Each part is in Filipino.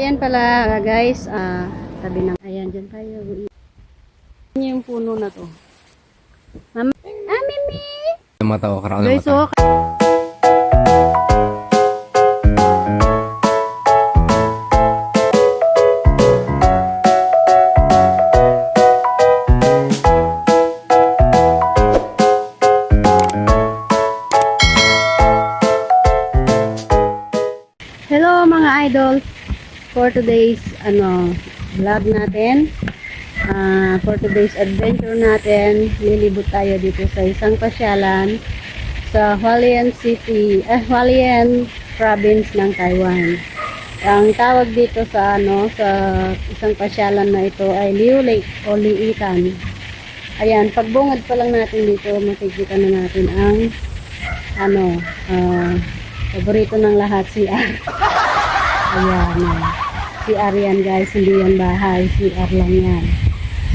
ayan pala guys, tabi ng, ayan dyan tayo. Yung puno na to. Mami, Mimi! Mata ko, karaan ng Guys, mata. Hello mga idol. For today's vlog natin. For today's adventure natin, lilibot tayo dito sa isang pasyalan sa Hualien City, Hualien Province ng Taiwan. Ang tawag dito sa sa isang pasyalan na ito ay Liu Lake o Liitan. Ayan, pagbungad pa lang natin dito, makikita na natin ang paborito ng lahat, CR. Ayan, CR yan guys, hindi yan bahay, CR lang yan.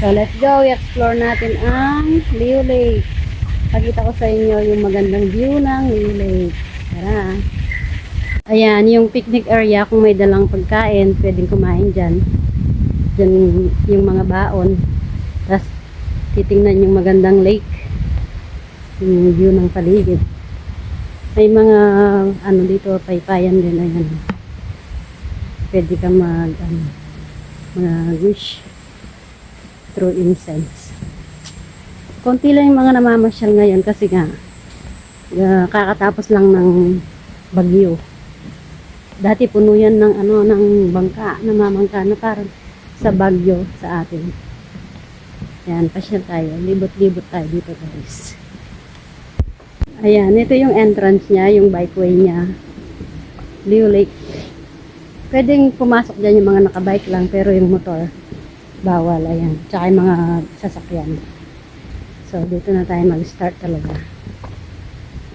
So let's go, i-explore natin ang Liu Lake. Pakita ko sa inyo yung magandang view ng Liu Lake. Tara. Ayan, yung picnic area, kung may dalang pagkain, pwedeng kumain dyan. Dyan yung mga baon. Tapos titingnan yung magandang lake. Yung view ng paligid. May mga dito, paypayan din. Ayan. Pwede kang mag-wish through incense. Konti lang yung mga namamasyal ngayon kasi nga kakatapos lang ng bagyo. Dati puno yan ng ng bangka, namamangka na parang sa bagyo sa atin. Ayan, pasyal tayo. Libot-libot tayo dito guys. Ayan, ito yung entrance niya, yung bikeway niya. Liu Lake. Pwedeng pumasok dyan yung mga nakabike lang, pero yung motor bawal. Ayan, tsaka yung mga sasakyan. So dito na tayo mag-start talaga.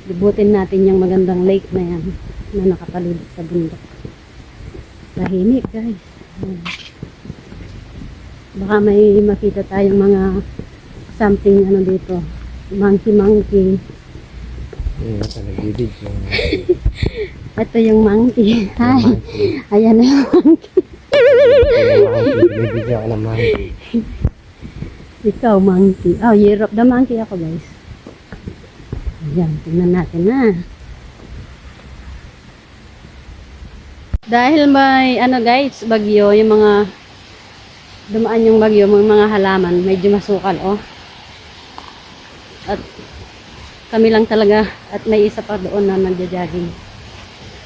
Libutin natin yung magandang lake na yan na nakapalibot sa bundok. Tahimik guys. Ayan. Baka may makita tayong mga something dito, monkey. Ito yung monkey. Hi. Ayan na yung monkey. Bibigyan ako ng monkey. Ikaw monkey. Oh, year of the monkey ako guys. Ayan, tingnan natin na. Dahil may guys, bagyo, yung mga dumaan yung bagyo, mga halaman, medyo masukal At kami lang talaga, at may isa pa doon na nagja-jogging.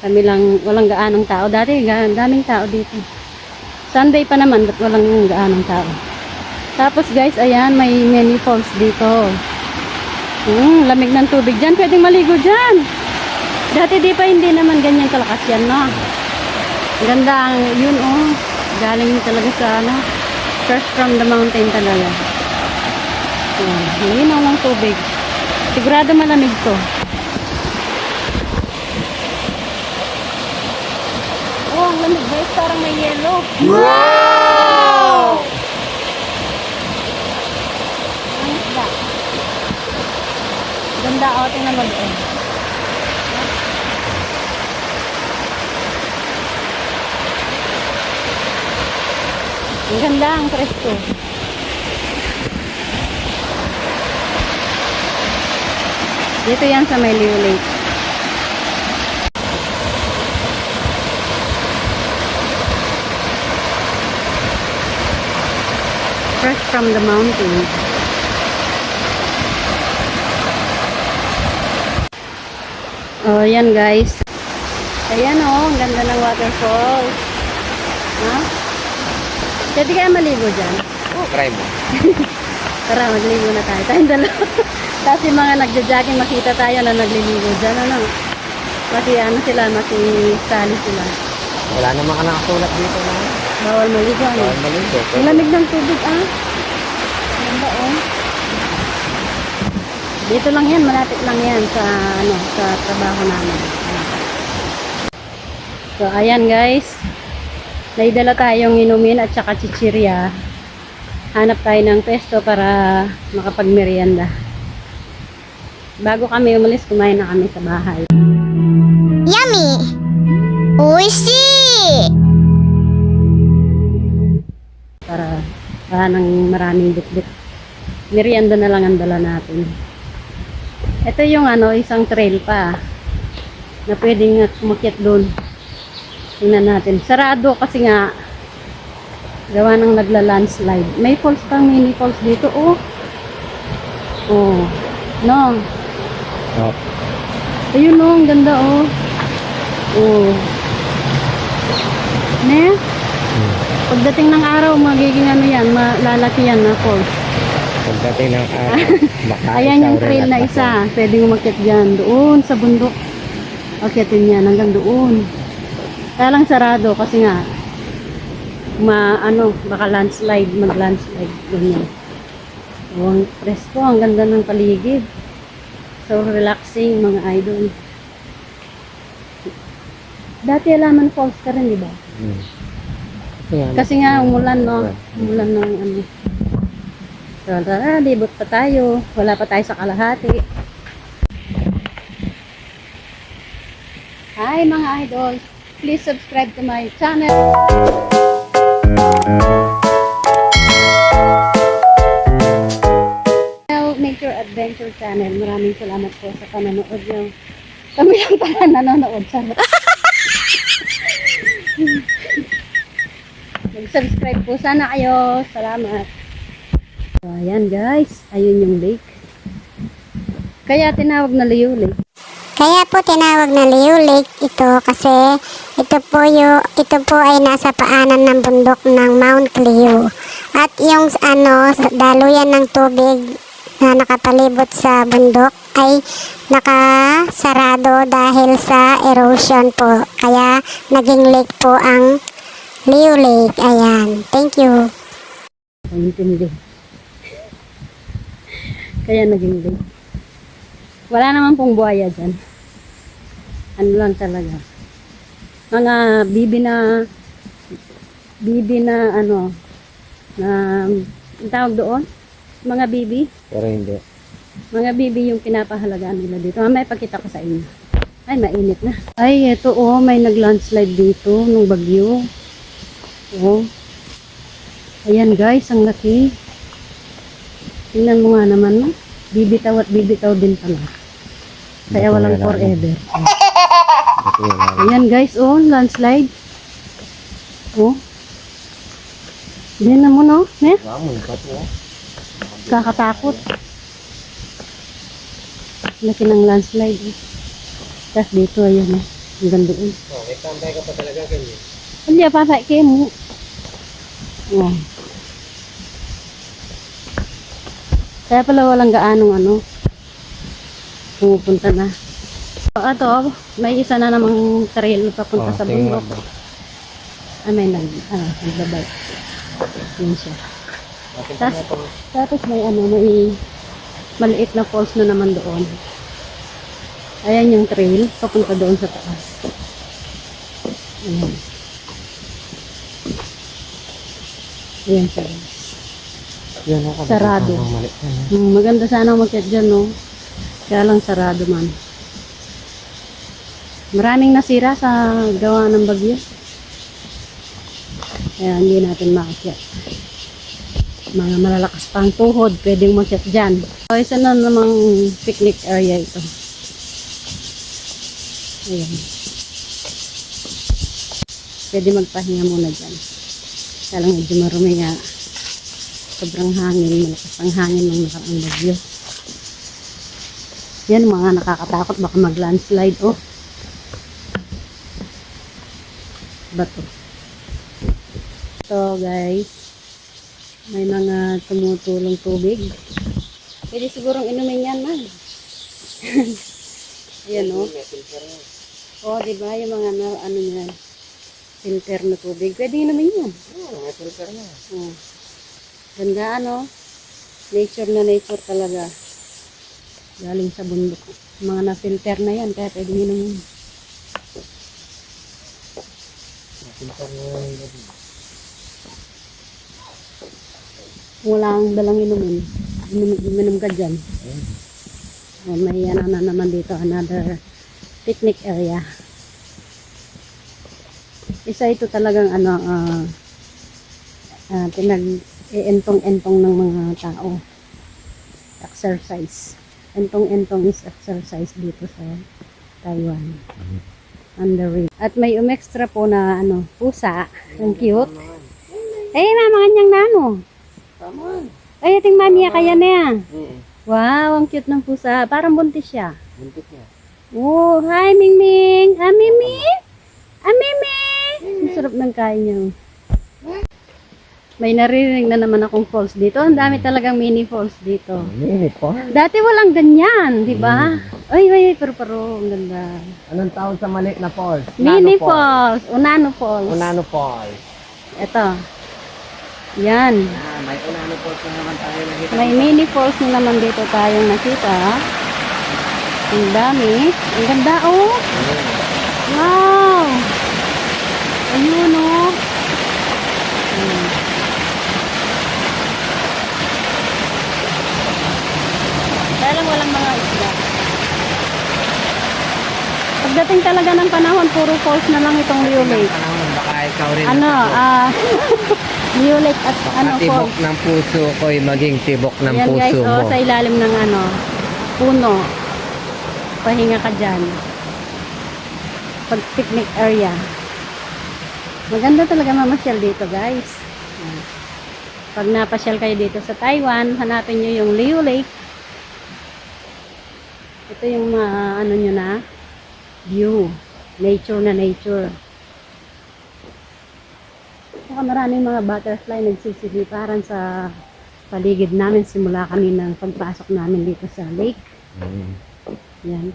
Kami lang, walang gaanong tao. Dati, daming tao dito. Sunday pa naman, ba't walang gaanong tao. Tapos guys, ayan, may many falls dito. Lamig ng tubig dyan, pwedeng maligo dyan. Dati hindi naman ganyan kalakas yan, no? Ganda ang, yun galing talaga sa, fresh from the mountain talaga. Ayan, linaw ng tubig. Sigurado malamig to. Oh, ang lamig guys, parang may yellow. Wow! Ang isda. Ganda, tingnan mo doon. Ang ganda, ang presko. Dito yan sa may Liu Lake. Fresh from the mountain. Oh, yan guys. Ayan ang ganda ng waterfall. Ha? Pwede kaya maligo dyan? Try mo. Tara, magligo na tayo. Tayong dalawa. Kasi mga nagja-jogging, makita tayo na nagliligo dyan. Sila, makisali sila. Wala naman ka nakasulat dito na. Bawal maligo. Bawal maligo. Ang lamig ng tubig, Ganda, Dito lang yan, malapit lang yan sa, sa trabaho namin. So, ayan guys. Naidala tayong inumin at saka chichirya. Hanap tayo ng pesto para makapagmerienda. Bago kami umalis, kumain na kami sa bahay. Yummy! Oishii! wala nang maraming bitbit. Merienda na lang ang dala natin. Ito yung isang trail pa na pwedeng umakyat doon. Tingnan natin. Sarado kasi nga gawa ng nagla-landslide. May falls pang mini falls dito. Oh. Oh. No. Oh. Ayun oh, ang ganda oh. Oh. Ne? Pagdating ng araw, magiging yan, malalaki yan na falls. Pagdating ng araw, baka Ayan yung ikaw rin trail at na ako. isa. Pwedeng umakyat dyan. Doon sa bundok. Akyatin yan hanggang doon. Kaya lang sarado kasi nga baka landslide, mag-landslide. Ganyan. So, ang presko, ang ganda ng paligid. So, relaxing mga idol. Dati Alaman Falls ka rin, di ba? Kasi nga, umulan, no? Umulan ng So, tara, libot pa tayo. Wala pa tayo sa kalahati. Hi, mga idol. Please subscribe to my channel. Nature Adventure Channel. Maraming salamat po sa panonood nyo. Kami lang pala nanonood. Mag-subscribe po sana kayo. Salamat. So, ayan guys. Ayun yung lake. Kaya tinawag na Leo Lake. Kaya po tinawag na Leo Lake ito kasi ito po ay nasa paanan ng bundok ng Mount Leo. At yung daluyan ng tubig na nakapalibot sa bundok ay nakasarado dahil sa erosion po. Kaya naging lake po ang Leo Lake. Ayan. Thank you. Intindi. Kaya naging lake. Wala naman pong buhaya dyan. Ano lang talaga. Mga bibi na ang tawag doon? Mga bibi. Pero hindi. Mga bibi yung pinapahalagaan nila dito. May pakita ko sa inyo. Ay, mainit na. Ay, eto oh, may nag-landslide dito nung bagyo. Oh. Ayan guys, ang laki. Tingnan mo nga naman, no? Bibitaw at bibitaw din pala. Kaya walang forever. Ayan guys, oh, landslide. Oh. Yan na mo, no? Ne? Kakatakot. Laki ng landslide. Eh. Tapos dito, ayan, eh. Hanggang doon. Oh, may tambay ka pa talaga ganyan. Hindi, patay kayo mo. Oh. Kaya pala walang gaanong pumupunta na. Ito, may isa na namang trail papunta sa bundok. May nagbabay. Yun siya. Tapos may may maliit na falls na naman doon. Ayan yung trail, papunta doon sa taas. Ayan. Ayan siya. Sarado. Maganda sana umakyat dyan, no? Kaya lang sarado man. Maraming nasira sa gawa ng bagyo. Kaya hindi natin makakyat. Mga malalakas pang tuhod, pwedeng umakyat dyan. So, isa na namang picnic area ito. Ayan. Pwede magpahinga muna dyan. Kaya lang medyo marumi nga. Sobrang hangin, malakas ang hangin ng nakaraang bagyo. Yan, mga nakakatakot, baka mag-landslide. Oh. Bato. Ito guys, may mga tumutulong tubig. Pwede sigurong inumin yan, man. Ayan, oh. Oh, diba, yung mga yan, filter na tubig. Pwede inumin yan. May filter na. Oh. Ganda, nature na nature talaga. Galing sa bundok. Mga na-filter na yan, kaya pwede inumin. Filter na yan. Walang dalang inumin. Uminom ka dyan. Oh, may na naman dito, another picnic area. Isa ito talagang entong-entong ng mga tao. Exercise. Entong-entong is exercise dito sa Taiwan. Underrated. At may umextra po na pusa. Ang cute. Mama kanyang nano. Tama. Ay, ating mamiya kaya na yan. Mm. Wow, ang cute ng pusa. Parang buntis siya. Buntis niya. Oh, hi Mingming. Ah, Miming. Ah, Miming. Ang sarap ng kain niya. May naririnig na naman akong falls dito. Ang dami talagang mini falls dito. Mini po. Dati walang ganyan, di ba? Ay, pero ang ganda. Anong tawag sa maliit na falls? Mini falls, Unano falls. Unano Falls. Ito. Yan. May Unano Falls na naman tayo nakita. May mini falls na naman dito tayong nakita. Ang dami. Ang ganda, oh. Wow. Ayun, oh. Kaya lang walang mga isda. Pagdating talaga ng panahon, puro falls na lang itong Liu Lake. Baka ikaw rin. Liu Lake at Tibok falls. ng puso ko'y maging tibok ng Yan guys, puso mo. sa ilalim ng puno. Pahinga ka dyan. Pag picnic area. Maganda talaga mamasyal dito guys. Pag napasyal kayo dito sa Taiwan, hanapin nyo yung Liu Lake. Ito yung nyo na view. Nature na nature. Saka maraming mga butterfly nagsisiliparan sa paligid namin simula kami ng pagpasok namin dito sa lake. Yan.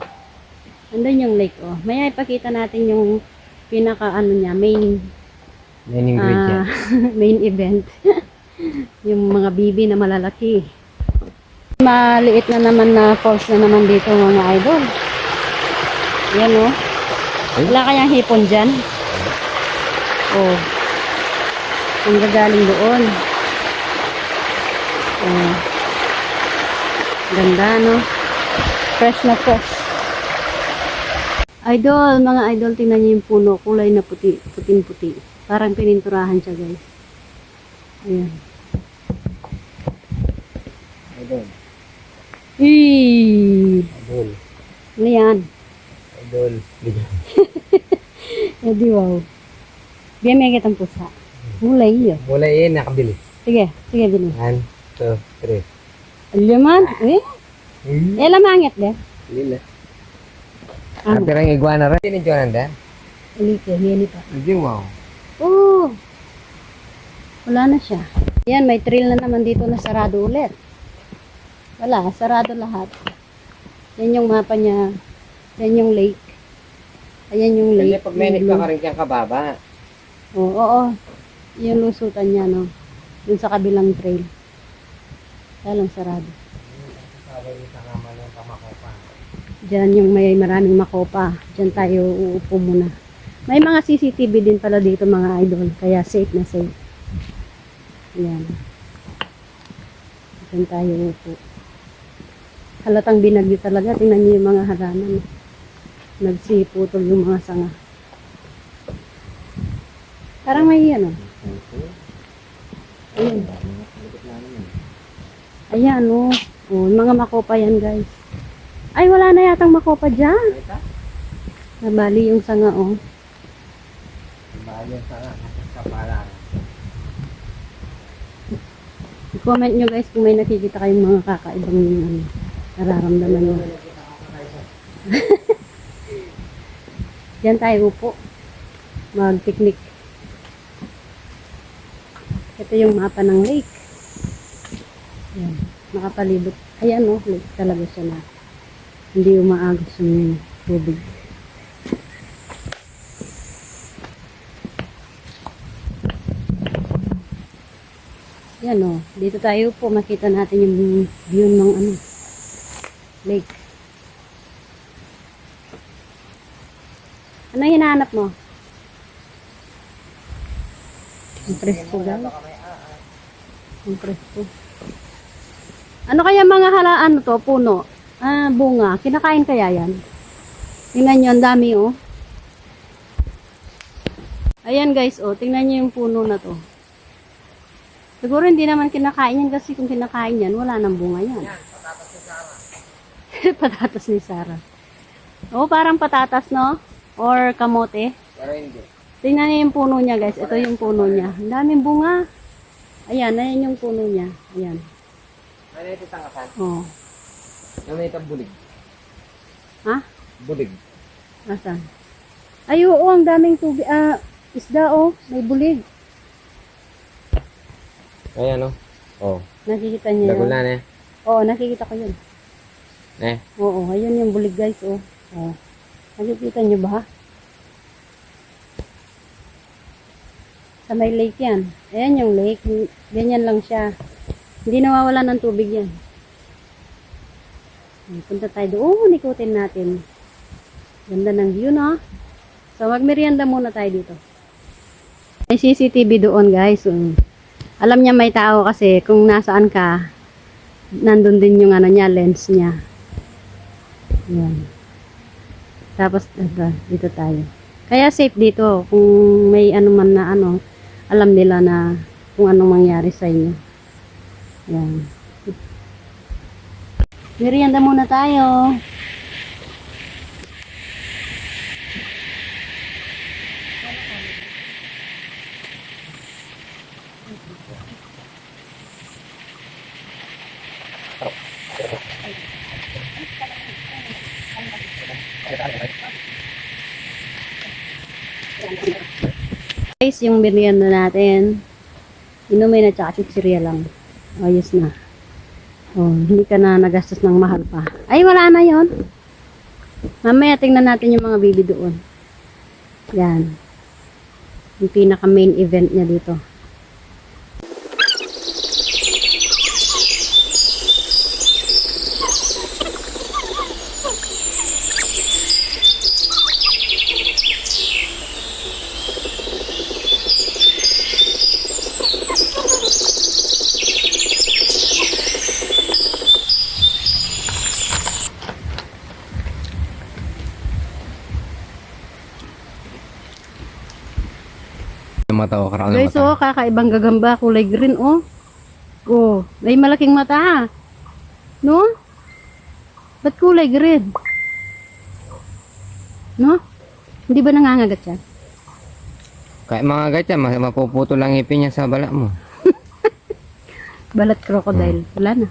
Andun yung lake, oh. May ipakita natin yung pinaka niya, main ingredient. main event. Yung mga bibi na malalaki. Maliit na naman na falls na naman dito mga idol. Yan, oh. Wala kayang hipon dyan. Oh. Ang gagaling doon. Oh. Ganda, no? Fresh na fresh. Idol, mga idol, tingnan niyo yung puno. Kulay na puti, puting-puti. Parang pininturahan siya, guys. Ayan. Idol. Eee! Ano yan? Idol. Eh, di wow. Biyan may kitang pusa. Mulay yun. Mulay yun, nakabili. Sige, bilhin. 1, 2, 3. Alyaman, eh? Lamangit de. Lila. Ano? Pero yung iguana rin. Hindi nyo nanda? Ulike, hiyani pa. Hindi, wow. Oh! Wala na siya. Yan, may trail na naman dito na sarado ulit. Wala, sarado lahat. Yan yung mapa niya. Yan yung lake. Ayan yung Kasi lake. pag may ka rin kang kababa. Oo. Yung lusutan niya, no? Yung sa kabilang trail. Kaya lang sarado. Diyan yung may maraming makopa. Diyan tayo uupo muna. May mga CCTV din pala dito mga idol. Kaya safe na safe. Yan. Diyan tayo uupo. Halatang binagyo talaga. Tingnan niyo yung mga halaman. Nagsiputol yung mga sanga. Parang may yan, oh. Ayan. Ayan, oh. Oh, mga makopa yan, guys. Ay, wala na yatang makopa dyan. Nabali yung sanga, oh. Nabali yung sanga. Kapala. I-comment nyo, guys, kung may nakikita kayong mga kakaibang nararamdaman nyo. Diyan tayo upo. Mag-picnic. Ito yung mapa ng lake. Ayan. Nakapalibot. Ayan, oh. Lake talaga siya na. Hindi umaagos yung tubig. Yan, oh. Dito tayo po. Makita natin yung view ng lake. Ano hinahanap mo? Ang presko, guys. Ang presko. Ano kaya mga halaan to? Puno? Bunga. Kinakain kaya yan? Tingnan nyo, ang dami, oh. Ayan, guys, oh. Tingnan nyo yung puno na to. Siguro hindi naman kinakain yan kasi kung kinakain yan, wala nang bunga yan. Yan, patatas ni Sarah. Patatas ni Sarah. Oo, parang patatas, no? Or kamote. Pero hindi. Tingnan niyo yung puno niya, guys. Ito yung puno niya. Ang daming bunga. Ayan, ayan yung puno niya. Ayan. Ano ito tangasan? Oh. Ano ito bulig? Ha? Bulig. Asan? Ay, oo, ang daming tubig. Isda, oh. May bulig. Ayan o. Oh. Nakikita niyo yun? Dagulan eh. Oo, nakikita ko yun. Eh. Oo, ayun yung bulig, guys, oh. Oh. Nakikita niyo ba? Sa may lake yan. Ayan yung lake. Ganyan lang siya. Hindi nawawala ng tubig yan. Punta tayo doon. Ikutin natin. Ganda ng view, no? So, magmerienda muna tayo dito. May CCTV doon, guys. So, alam niya may tao kasi kung nasaan ka, nandun din yung ano niya, lens niya. Yan. Tapos, dito tayo. Kaya safe dito. Kung may ano man na ano, alam nila na kung anong mangyari sa inyo. Yan. Merienda muna tayo. Guys, yung merienda natin, inumin at saka chichirya lang. Ayos na. Oh, hindi ka na nagastos ng mahal pa. Ay, wala na yon. Mamaya tingnan natin yung mga bibi doon. Yan. Yung pinaka main event niya dito. Mata o karal Guys, oh, kakaibang gagamba, kulay green, oh. Oh, may malaking mata. No? Ba't kulay green? No? Hindi ba nangangagat siya? Kaya mga gatya, mapuputo lang ipin niya sa bala mo. Balat crocodile. Wala na.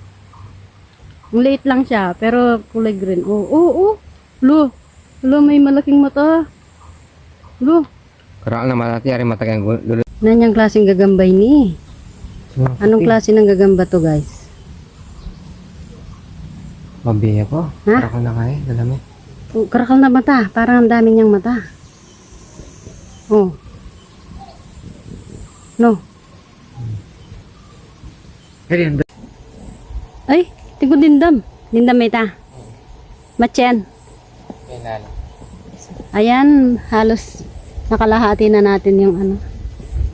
Ang liit lang siya, pero kulay green. Oh, oh, oh. Lo. Lo, may malaking mata. Lo. Karal na malati, ari matagang gulo. Nanyang klaseng gagambay ni. Anong klase ng gagamba to, guys? Mabiya ko. Ha? Karakal na kaya, dalami. Oh, karakal na mata. Parang ang dami niyang mata. Oh. No. Ay, tingko dindam. Dindam meta. Matchen. Ayan, halos nakalahati na natin yung ano,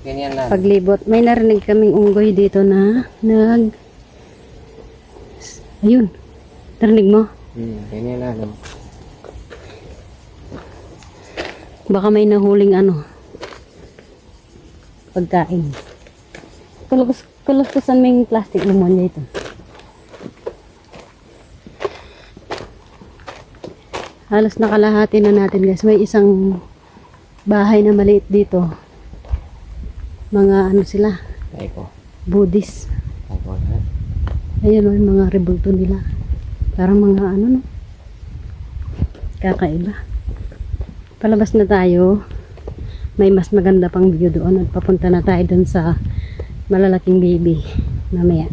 Ganyan na. paglibot. May narinig kaming unggoy dito na ayun. Narinig mo? Ganyan na. Baka may nahuling ano, pagkain. Kulukusan mo yung plastic pneumonia ito. Halos nakalahati na natin, guys. May isang bahay na maliit dito. Mga ano sila, Ay ko. Buddhist. Ay ko. Ayun o, yung mga rebulto nila. Parang mga ano, no? Kakaiba. Palabas na tayo. May mas maganda pang view doon. At papunta na tayo doon sa malalaking baby. Mamaya.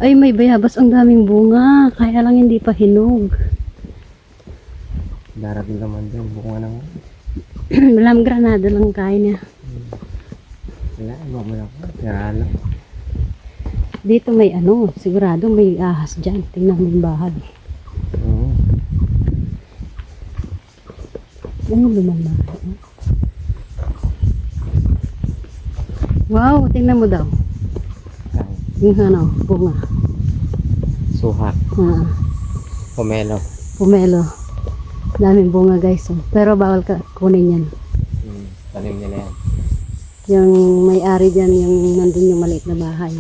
Ay, may bayabas. Ang daming bunga. Kaya lang hindi pa hinog. Darating naman din. Bunga ng... Malam granada lang kaya niya. Wala, mo lang ko. Yan. Dito may ano, sigurado may ahas dyan. Tingnan mo yung bahay. Oo. Ano lumang bahay? Wow, tingnan mo daw. Yung ano, bunga. Suhat. Pomelo. Pomelo. Daming bunga, guys. Oh. Pero bawal ka kunin yan. Tanim nila yan. Yung may-ari dyan, yung nandun yung maliit na bahay.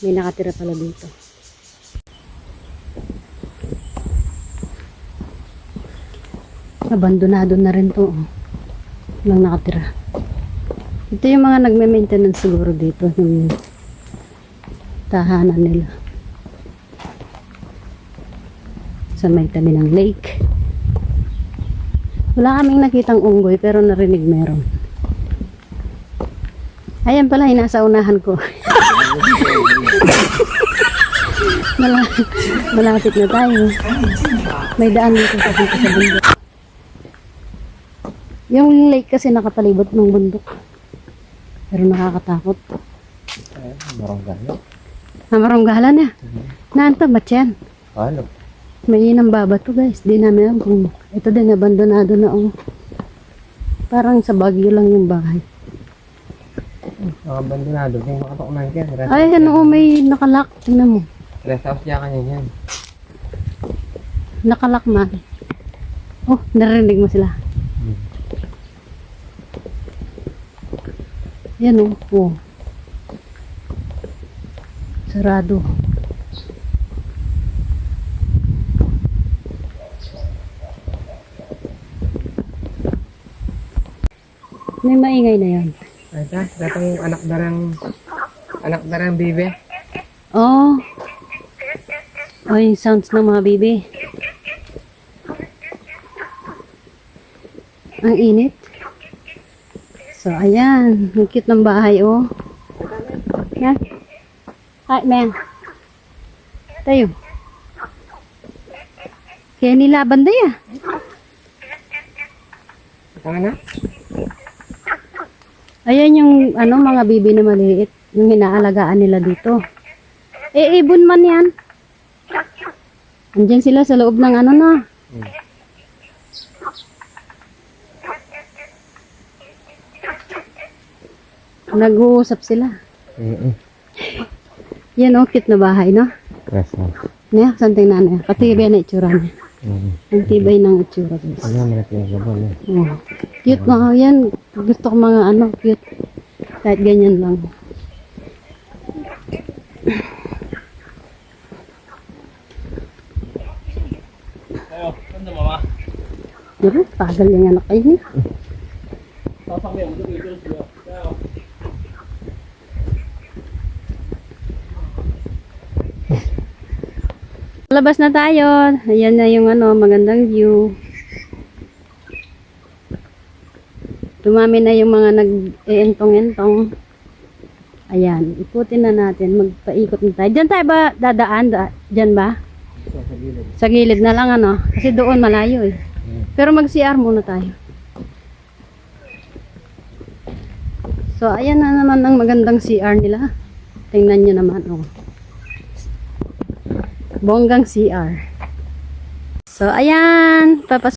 May nakatira pala dito. Abandonado na rin to. Lang nakatira. Ito yung mga nagme-maintenance siguro dito. Yung tahanan nila. Sa may tabi ng lake. Wala kaming nakitang unggoy pero narinig meron. Ayan pala, nasa unahan ko. Malapit na tayo. May daan dito sa bundok. Yung lake kasi nakapalibot ng bundok. Pero nakakatakot. Marunggala. Marunggala na. Naanta ba yan? Ano? May inang baba to guys. Di namin alam kung ito din abandonado na. Oh. Parang sa Baguio lang yung bahay. Abandonado. Kaya makapakunan ka. Ay, ano, may nakalak. Tingnan mo. Rest house niya kanya yan. Nakalak man. Oh, narinig mo sila. Yan oh. Oh. Sarado. May maingay na yan. Ay, datang anak darang bibe. Oh. Oh, yung sounds ng mga bibi. Ang init. So, ayan. Ang cute ng bahay, oh. Yan. Hi, man. Tayo. Kaya nilaban na ya. Tanga na? Ayan yung, ano, mga bibi na maliit. Yung hinaalagaan nila dito. Eh, ibon man yan. Andiyan sila sa loob ng ano na. Nag-uusap sila. Yan oh, cute na bahay, no? Rest house. Niya, something na niya. Katibay na itsura niya. Ang tibay ng itsura, guys. Ano malaki yung gabon eh. Oh. Cute na, yan. Gusto ko mga ano, cute. Kahit ganyan lang. Pero, tagal yung anak kayo niya. Labas na tayo. Ayan na yung ano, magandang view. Dumami na yung mga nag-eentong-entong. Ayan, ikutin na natin. Magpaikot na tayo. Diyan tayo ba dadaan? Diyan ba? Sa gilid na lang ano. Kasi doon malayo eh. Pero mag-CR muna tayo. So, ayan na naman ang magandang CR nila. Tingnan nyo naman. Oh. Bonggang CR. So, ayan.